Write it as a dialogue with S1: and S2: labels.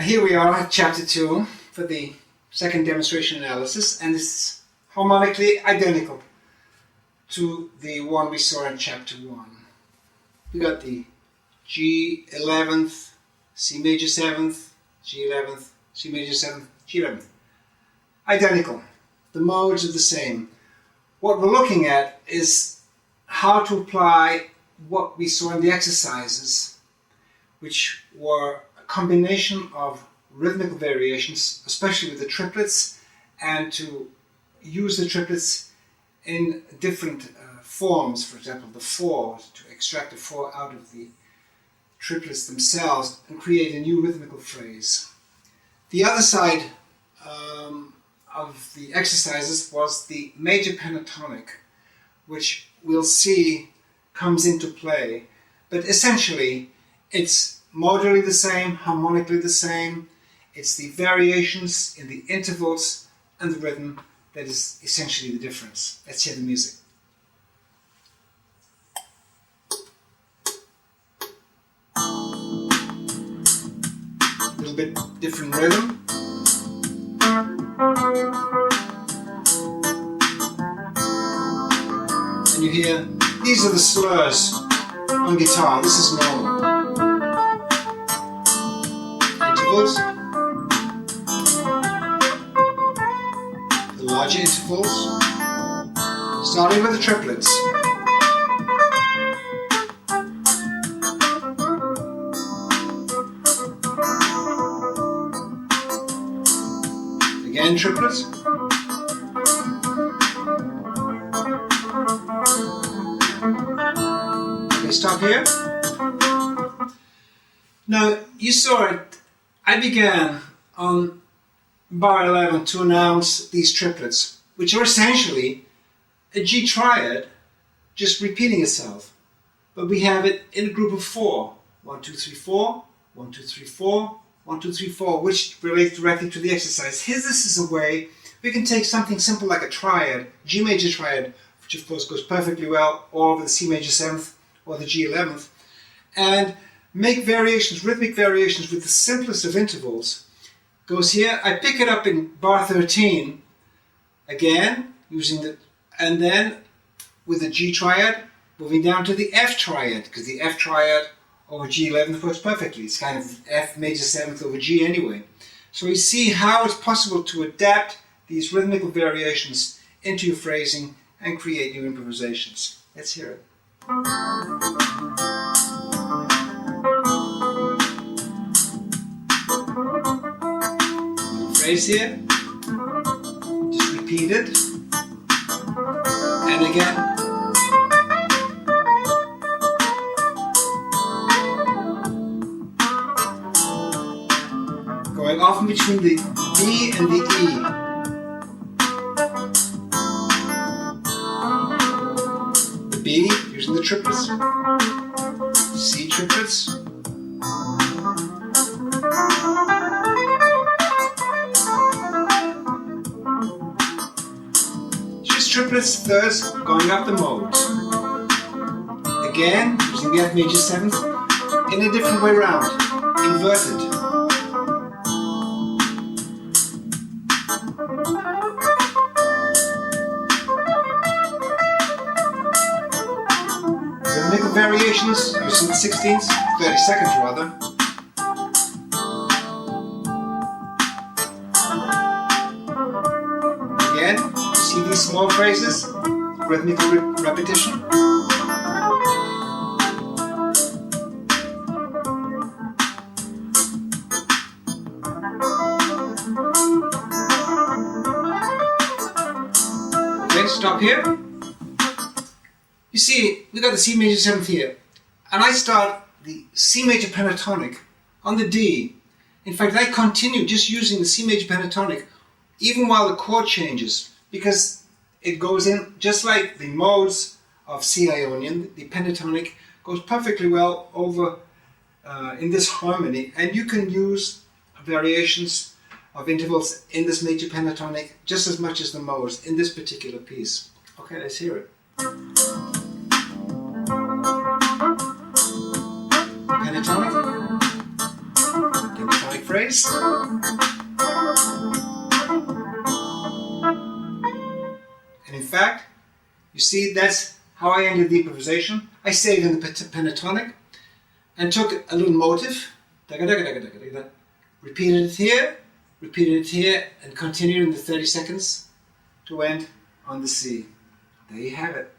S1: Here we are at chapter 2 for the second demonstration analysis, and it's harmonically identical to the one we saw in chapter 1. We got the G 11th, C major 7th, G 11th, C major 7th, G 11th. Identical. The modes are the same. What we're looking at is how to apply what we saw in the exercises, which were a combination of rhythmical variations, especially with the triplets, and to use the triplets in different forms. For example, the 4, to extract the 4 out of the triplets themselves and create a new rhythmical phrase. The other side of the exercises was the major pentatonic, which we'll see comes into play. But essentially, it's modally the same, harmonically the same. It's the variations in the intervals and the rhythm that is essentially the difference. Let's hear the music. A little bit different rhythm. And you hear, these are the slurs on guitar. This is normal. Intervals. The larger intervals. Starting with the triplets. Again, triplets. Okay, stop here. Now, you saw it. I began on bar 11 to announce these triplets, which are essentially a G triad just repeating itself. But we have it in a group of 4. 1, 2, 3, 4, 1, 2, 3, 4, 1, 2, 3, 4, which relates directly to the exercise. Here, this is a way we can take something simple like a triad, G major triad, which of course goes perfectly well over the C major 7th or the G 11th, and make variations, rhythmic variations with the simplest of intervals. Goes here, I pick it up in bar 13, again, using the, and then with the G triad, moving down to the F triad, because the F triad over G 11th works perfectly. It's kind of F major 7th over G anyway. So you see how it's possible to adapt these rhythmical variations into your phrasing and create new improvisations. Let's hear it. Phrase here, just repeat it, and again. Going often between the B and the E. The B, using the triplets. C triplets. Just triplets, thirds, going up the modes. Again, using the F major 7th, in a different way round, inverted. Rhythmical variations using the 16ths, 32nds rather. Again, see these small phrases, rhythmical repetition. Okay, stop here. You see, we got the C major 7th here, and I start the C major pentatonic on the D. In fact, I continue just using the C major pentatonic even while the chord changes, because it goes in just like the modes of C Ionian. The pentatonic goes perfectly well over in this harmony, and you can use variations of intervals in this major pentatonic just as much as the modes in this particular piece. Okay, let's hear it. pentatonic phrase. phrase. And in fact, you see, that's how I ended the improvisation. I stayed in the pentatonic and took a little motive, repeated it here, and continued in the 30 seconds to end on the C. There you have it.